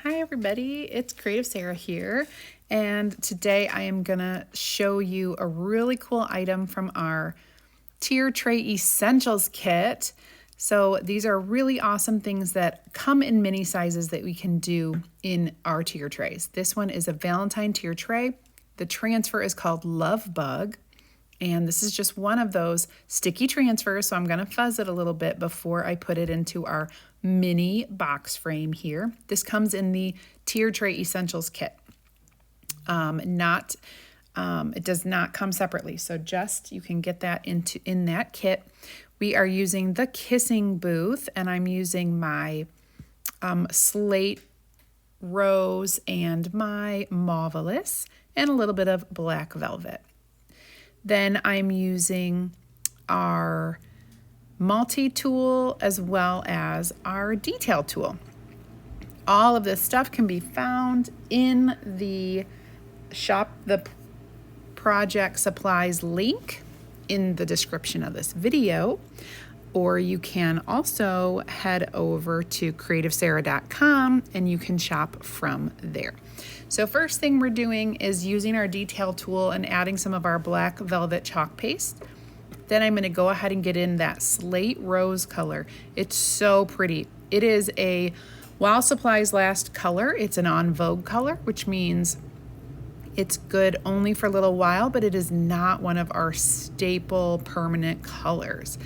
Hi everybody, it's CreativeSarah here, and today I am gonna show you a really cool item from our Tier Tray Essentials kit. So these are really awesome things that come in mini sizes that we can do in our tier trays. This one is a Valentine tier tray. The transfer is called Lovebug. And this is just one of those sticky transfers, so I'm gonna fuzz it a little bit before I put it into our mini box frame here. This comes in the Tier Tray Essentials kit. It does not come separately, so just you can get that in that kit. We are using the Kissing Booth, and I'm using my slate rose and my Marvelous and a little bit of black velvet. Then I'm using our multi-tool as well as our detail tool. All of this stuff can be found in the shop, the project supplies link in the description of this video, or you can also head over to CreativeSarah.com and you can shop from there. So first thing we're doing is using our detail tool and adding some of our black velvet chalk paste. Then I'm going to go ahead and get in that slate rose color. It's so pretty. It is a while supplies last color. It's an on vogue color, which means it's good only for a little while, but it is not one of our staple permanent colors.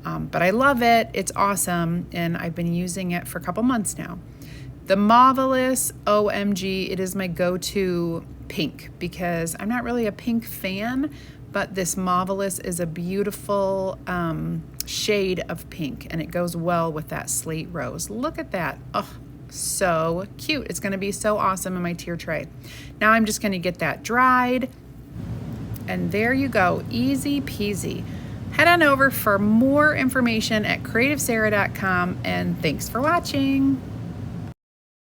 But I love it. It's awesome, and I've been using it for a couple months now. The Marvelous, OMG, it is my go-to pink because I'm not really a pink fan, but this Marvelous is a beautiful shade of pink, and it goes well with that slate rose. Look at that. Oh, so cute. It's going to be so awesome in my tier tray. Now I'm just going to get that dried, and there you go. Easy peasy. Head on over for more information at CreativeSarah.com, and thanks for watching.